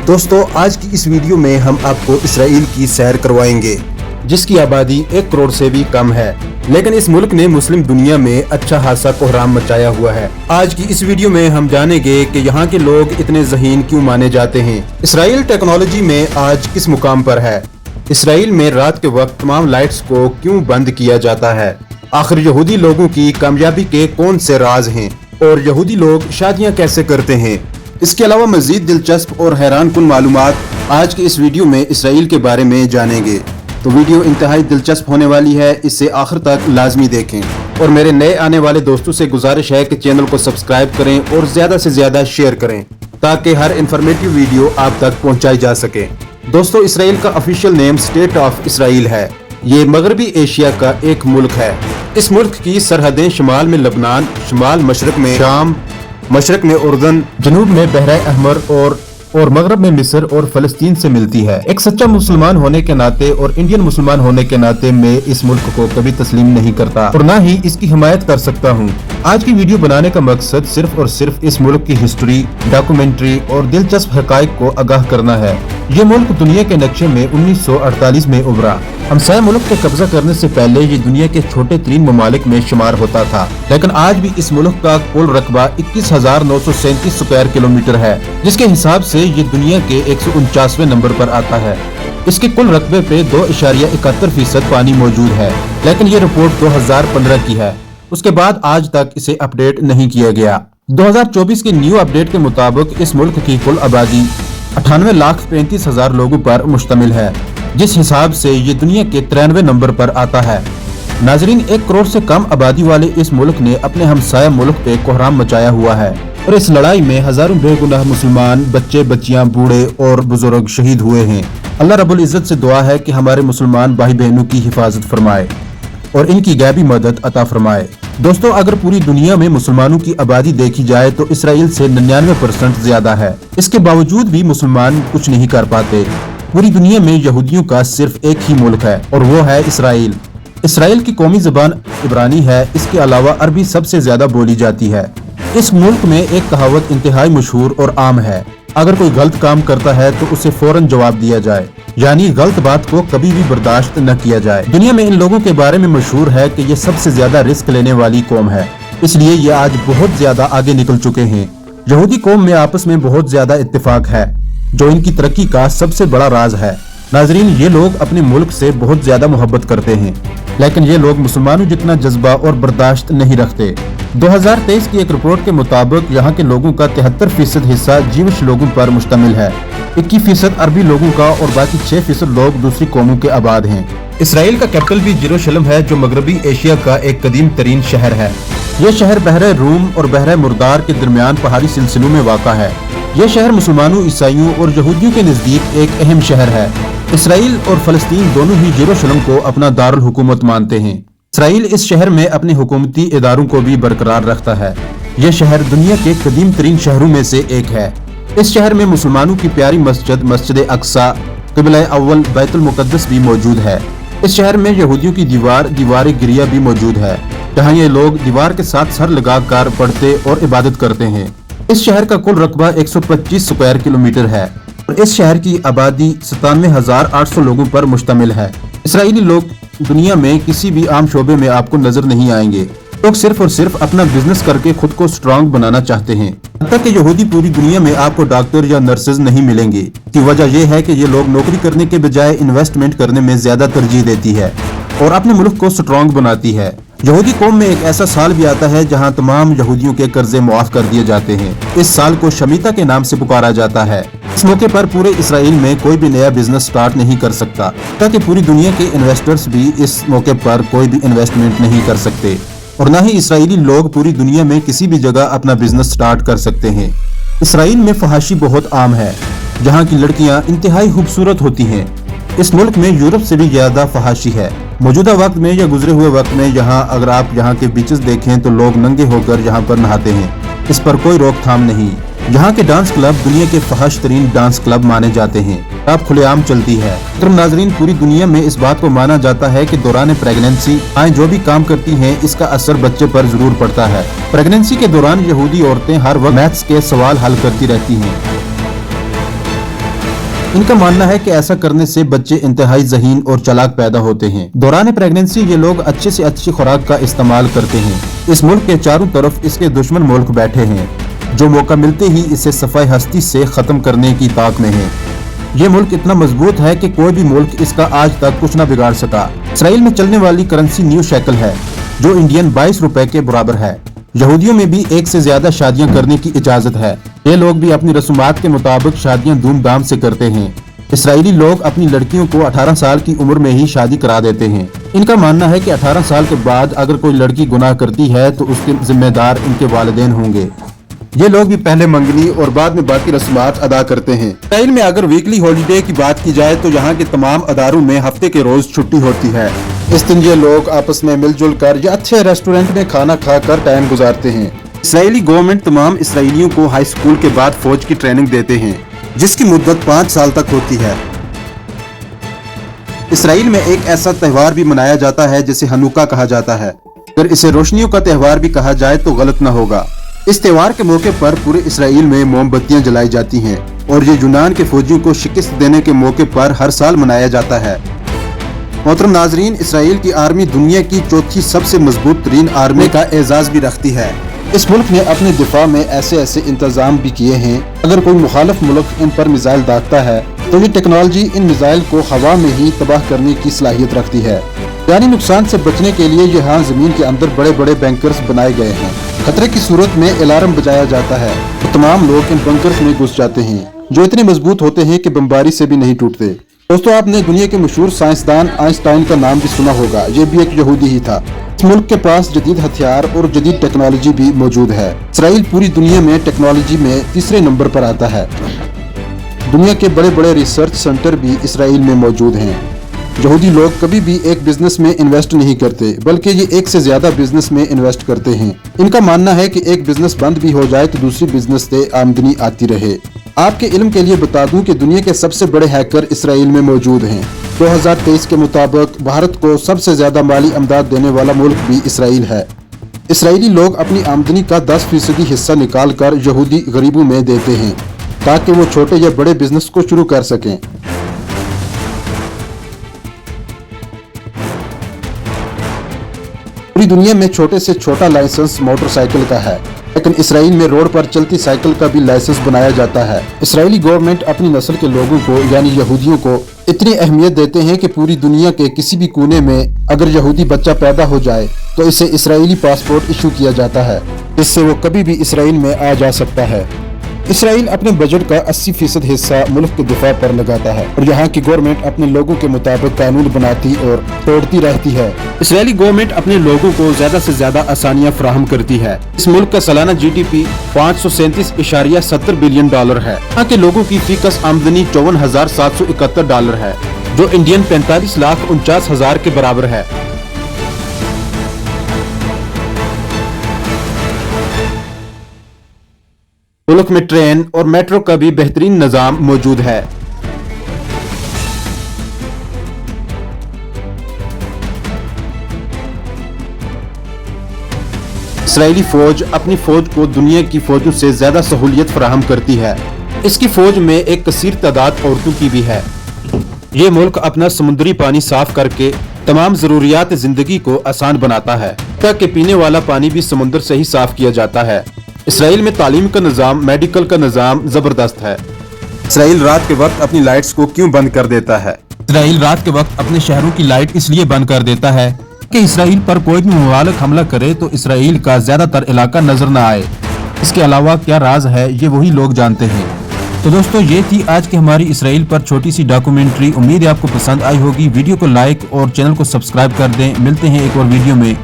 दोस्तों आज की इस वीडियो में हम आपको इसराइल की सैर करवाएंगे, जिसकी आबादी 1 करोड़ से भी कम है, लेकिन इस मुल्क ने मुस्लिम दुनिया में अच्छा खासा कोहराम मचाया हुआ है। आज की इस वीडियो में हम जानेंगे कि यहाँ के लोग इतने ज़हीन क्यों माने जाते हैं। इसराइल टेक्नोलॉजी में आज किस मुकाम पर है। इसराइल में रात के वक्त तमाम लाइट्स को क्यों बंद किया जाता है। आखिर यहूदी लोगों की कामयाबी के कौन से राज हैं और यहूदी लोग शादियाँ कैसे करते हैं। इसके अलावा मजीद दिलचस्प और हैरान कुन मालूमात आज के इस वीडियो में इसराइल के बारे में जानेंगे। तो वीडियो इंतहाई दिलचस्प होने वाली है, इसे आखिर तक लाजमी देखें। और मेरे नए आने वाले दोस्तों से गुजारिश है कि चैनल को सब्सक्राइब करें और ज्यादा से ज्यादा शेयर करें ताकि हर इंफॉर्मेटिव वीडियो आप तक पहुंचाई जा सके। दोस्तों इसराइल का official name state of Israel है। ये मगरबी एशिया का एक मुल्क है। इस मुल्क की सरहदें शुमाल में लबनान, शुमाल मशरक में शाम, मशरक में उर्दन, जनूब में बहरा अहमर और मगरब में मिस्र और फलस्तीन से मिलती है। एक सच्चा मुसलमान होने के नाते और इंडियन मुसलमान होने के नाते मैं इस मुल्क को कभी तस्लीम नहीं करता और न ही इसकी हिमायत कर सकता हूँ। आज की वीडियो बनाने का मकसद सिर्फ और सिर्फ इस मुल्क की हिस्ट्री, डॉक्यूमेंट्री और दिलचस्प हकाइक को आगाह करना है। ये मुल्क दुनिया के नक्शे में 1948 में उभरा। हमसाया मुल्क के कब्जा करने से पहले ये दुनिया के छोटे तरीन ममालिक में शुमार होता था, लेकिन आज भी इस मुल्क का कुल रकबा 21,937 स्क्वायर किलोमीटर है, जिसके हिसाब से ये दुनिया के 149वें नंबर पर आता है। इसके कुल रकबे पे 2.71% पानी मौजूद है, लेकिन ये रिपोर्ट 2015 की है। उसके बाद आज तक इसे अपडेट नहीं किया गया। 2024 के न्यू अपडेट के मुताबिक इस मुल्क की कुल आबादी 98,35,000 लोगों पर मुश्तमिल है, जिस हिसाब से ये दुनिया के 93वें नंबर पर आता है। नाजरीन, 1 करोड़ से कम आबादी वाले इस मुल्क ने अपने हमसाया मुल्क पे कोहराम मचाया हुआ है और इस लड़ाई में हजारों बेगुनाह मुसलमान बच्चे, बच्चियां, बूढ़े और बुजुर्ग शहीद हुए हैं। अल्लाह रब्बुल इज्जत से दुआ है कि हमारे मुसलमान भाई बहनों की हिफाजत फरमाए और इनकी गैबी मदद अता फरमाए। दोस्तों अगर पूरी दुनिया में मुसलमानों की आबादी देखी जाए तो इसराइल से 99% ज्यादा है। इसके बावजूद भी मुसलमान कुछ नहीं कर पाते। पूरी दुनिया में यहूदियों का सिर्फ एक ही मुल्क है और वो है इसराइल। इसराइल की कौमी ज़बान इब्रानी है। इसके अलावा अरबी सबसे ज्यादा बोली जाती है। इस मुल्क में एक कहावत इंतहाई मशहूर और आम है, अगर कोई गलत काम करता है तो उसे फौरन जवाब दिया जाए, यानी गलत बात को कभी भी बर्दाश्त न किया जाए। दुनिया में इन लोगों के बारे में मशहूर है कि ये सबसे ज्यादा रिस्क लेने वाली कौम है, इसलिए ये आज बहुत ज्यादा आगे निकल चुके हैं। यहूदी कौम में आपस में बहुत ज्यादा इत्तेफाक है, जो इनकी तरक्की का सबसे बड़ा राज है। नाजरीन, ये लोग अपने मुल्क से बहुत ज्यादा मोहब्बत करते हैं, लेकिन ये लोग मुसलमानों जितना जज्बा और बर्दाश्त नहीं रखते। 2023 की एक रिपोर्ट के मुताबिक यहाँ के लोगों का 73% हिस्सा जीविश लोगों पर मुश्तमिल है, 21% अरबी लोगों का और बाकी 6% लोग दूसरी कौमों के आबाद हैं। इसराइल का कैपिटल भी जेरूशलम है, जो मगरबी एशिया का एक कदीम तरीन शहर है। यह शहर बहरे रूम और बहरे मुर्दार के दरमियान पहाड़ी सिलसिलों में वाक़ा है। यह शहर मुसलमानों, ईसाइयों और यहूदियों के नजदीक एक अहम शहर है। इसराइल और फलस्तीन दोनों ही जेरूशलम को अपना दारुल हुकूमत मानते हैं। इसराइल इस शहर में अपने हुकूमती इदारों को भी बरकरार रखता है। यह शहर दुनिया के कदीम तरीन शहरों में से एक है। इस शहर में मुसलमानों की प्यारी मस्जिद, मस्जिद अक्सा, क़िबला अव्वल बैतुल मुक़द्दस भी मौजूद है। इस शहर में यहूदियों की दीवार गिरिया भी मौजूद है, जहाँ ये लोग दीवार के साथ सर लगाकर पढ़ते और इबादत करते हैं। इस शहर का कुल रकबा 125 स्क्वायर किलोमीटर है और इस शहर की आबादी 97,800 लोगों पर मुश्तमिल है। इसराइली लोग दुनिया में किसी भी आम शोबे में आपको नजर नहीं आएंगे। लोग सिर्फ और सिर्फ अपना बिजनेस करके खुद को स्ट्रांग बनाना चाहते हैं। तक कि यहूदी पूरी दुनिया में आपको डॉक्टर या नर्सेज नहीं मिलेंगे। की वजह यह है कि ये लोग नौकरी करने के बजाय इन्वेस्टमेंट करने में ज्यादा तरजीह देती है और अपने मुल्क को स्ट्रांग बनाती है। यहूदी कौम में एक ऐसा साल भी आता है जहां तमाम यहूदियों के कर्जे मुआफ कर दिए जाते हैं। इस साल को शमीता के नाम से पुकारा जाता है। इस मौके पर पूरे इसराइल में कोई भी नया बिजनेस स्टार्ट नहीं कर सकता, ताकि पूरी दुनिया के इन्वेस्टर्स भी इस मौके पर कोई भी इन्वेस्टमेंट नहीं कर सकते और न ही इसराइली लोग पूरी दुनिया में किसी भी जगह अपना बिजनेस स्टार्ट कर सकते हैं। इसराइल में फहाशी बहुत आम है, जहाँ की लड़कियाँ इंतहाई खूबसूरत होती हैं। इस मुल्क में यूरोप से भी ज्यादा फहाशी है। मौजूदा वक्त में या गुजरे हुए वक्त में अगर आप यहाँ के बीचेस देखें तो लोग नंगे होकर यहाँ पर नहाते हैं। इस पर कोई रोकथाम नहीं। यहाँ के डांस क्लब दुनिया के फहश तरीन डांस क्लब माने जाते हैं। अब खुलेआम चलती है। नाजरीन, पूरी दुनिया में इस बात को माना जाता है कि दौरान प्रेगनेंसी आए जो भी काम करती हैं, इसका असर बच्चे पर जरूर पड़ता है। प्रेगनेंसी के दौरान यहूदी औरतें हर वक्त मैथ्स के सवाल हल करती रहती हैं। इनका मानना है कि ऐसा करने से बच्चे इंतहाई ज़हीन और चालाक पैदा होते हैं। दौरान प्रेगनेंसी ये लोग अच्छे से अच्छी खुराक का इस्तेमाल करते हैं। इस मुल्क के चारों तरफ इसके दुश्मन मुल्क बैठे हैं, जो मौका मिलते ही इसे सफाई हस्ती से खत्म करने की ताक में है। ये मुल्क इतना मजबूत है कि कोई भी मुल्क इसका आज तक कुछ न बिगाड़ सका। इसराइल में चलने वाली करेंसी न्यू शेकल है, जो इंडियन 22 रुपए के बराबर है। यहूदियों में भी एक से ज्यादा शादियां करने की इजाजत है। ये लोग भी अपनी रसूमात के मुताबिक शादियां धूमधाम से करते हैं। इसराइली लोग अपनी लड़कियों को 18 साल की उम्र में ही शादी करा देते हैं। इनका मानना है कि 18 साल के बाद अगर कोई लड़की गुनाह करती है तो उसके जिम्मेदार इनके वालिदैन होंगे। ये लोग भी पहले मंगनी और बाद में बाकी रस्मात अदा करते हैं। इसराइल में अगर वीकली हॉलीडे की बात की जाए तो यहाँ के तमाम अदारों में हफ्ते के रोज छुट्टी होती है। इस दिन ये लोग आपस में मिलजुल कर या अच्छे रेस्टोरेंट में खाना खाकर टाइम गुजारते हैं। इसराइली गवर्नमेंट तमाम इसराइलियों को हाई स्कूल के बाद फौज की ट्रेनिंग देते हैं, जिसकी मुद्दत 5 साल तक होती है। इसराइल में एक ऐसा त्योहार भी मनाया जाता है जिसे हनुका कहा जाता है। अगर इसे रोशनियों का त्योहार भी कहा जाए तो गलत न होगा। इस त्योहार के मौके पर पूरे इसराइल में मोमबत्तियां जलाई जाती हैं और ये यूनान के फौजियों को शिकस्त देने के मौके पर हर साल मनाया जाता है। मोहतरम नाजरीन, इसराइल की आर्मी दुनिया की चौथी सबसे मजबूत तरीन आर्मी का एजाज भी रखती है। इस मुल्क ने अपने दिफा में ऐसे ऐसे इंतजाम भी किए हैं, अगर कोई मुखालिफ मुल्क इन पर मिसाइल दागता है तो ये टेक्नोलॉजी इन मिसाइल को हवा में ही तबाह करने की सलाहियत रखती है। यानी नुकसान से बचने के लिए यहाँ जमीन के अंदर बड़े बड़े बैंकर्स बनाए गए हैं। खतरे की सूरत में अलार्म बजाया जाता है तो तमाम लोग इन बंकर्स में घुस जाते हैं, जो इतने मजबूत होते हैं कि बमबारी से भी नहीं टूटते। दोस्तों, आपने दुनिया के मशहूर साइंसदान आइंस्टाइन का नाम भी सुना होगा। ये भी एक यहूदी ही था। इस मुल्क के पास जदीद हथियार और जदीद टेक्नोलॉजी भी मौजूद है। इसराइल पूरी दुनिया में टेक्नोलॉजी में तीसरे नंबर पर आता है। दुनिया के बड़े बड़े रिसर्च सेंटर भी इसराइल में मौजूद हैं। यहूदी लोग कभी भी एक बिजनेस में इन्वेस्ट नहीं करते, बल्कि ये एक से ज्यादा बिजनेस में इन्वेस्ट करते हैं। इनका मानना है कि एक बिजनेस बंद भी हो जाए तो दूसरी बिजनेस से आमदनी आती रहे। आपके इल्म के लिए बता दूं कि दुनिया के सबसे बड़े हैकर इसराइल में मौजूद हैं। 2023 के मुताबिक भारत को सबसे ज्यादा माली अमदाद देने वाला मुल्क भी इसराइल है। इसराइली लोग अपनी आमदनी का 10% हिस्सा निकाल कर यहूदी गरीबों में देते हैं, ताकि वो छोटे या बड़े बिजनेस को शुरू कर सकें। पूरी दुनिया में छोटे से छोटा लाइसेंस मोटरसाइकिल का है, लेकिन इसराइल में रोड पर चलती साइकिल का भी लाइसेंस बनाया जाता है। इसराइली गवर्नमेंट अपनी नस्ल के लोगों को यानी यहूदियों को इतनी अहमियत देते हैं कि पूरी दुनिया के किसी भी कोने में अगर यहूदी बच्चा पैदा हो जाए तो इसे इसराइली पासपोर्ट इशू किया जाता है, जिससे वो कभी भी इसराइल में आ जा सकता है। इसराइल अपने बजट का 80% हिस्सा मुल्क के दिफा पर लगाता है और यहाँ की गवर्नमेंट अपने लोगों के मुताबिक कानून बनाती और तोड़ती रहती है। इसराइली गवर्नमेंट अपने लोगों को ज्यादा से ज्यादा आसानियाँ फराहम करती है। इस मुल्क का सालाना GDP $537.70 बिलियन है। यहाँ के लोगों की फीकस आमदनी $54,771 है, जो इंडियन 45,49,000 के बराबर है। मुल्क में ट्रेन और मेट्रो का भी बेहतरीन निजाम मौजूद है। इसराइली फौज अपनी फौज को दुनिया की फौजों से ज्यादा सहूलियत फराहम करती है। इसकी फौज में एक कसीर तादाद औरतों की भी है। ये मुल्क अपना समुद्री पानी साफ करके तमाम जरूरियात जिंदगी को आसान बनाता है, ताकि पीने वाला पानी भी समुद्र से ही साफ किया जाता है। इसराइल में तालीम का निज़ाम, मेडिकल का निज़ाम जबरदस्त है। इसराइल रात के वक्त अपनी लाइट्स को क्यों बंद कर देता है? इसराइल रात के वक्त अपने शहरों की लाइट इसलिए बंद कर देता है कि इसराइल पर कोई भी मुबालक हमला करे तो इसराइल का ज्यादातर इलाका नजर न आए। इसके अलावा क्या राज है ये वही लोग जानते हैं। तो दोस्तों, ये थी आज की हमारी इसराइल पर छोटी सी डॉक्यूमेंट्री। उम्मीद है आपको पसंद आई होगी। वीडियो को लाइक और चैनल को सब्सक्राइब कर दें। मिलते हैं एक और वीडियो में।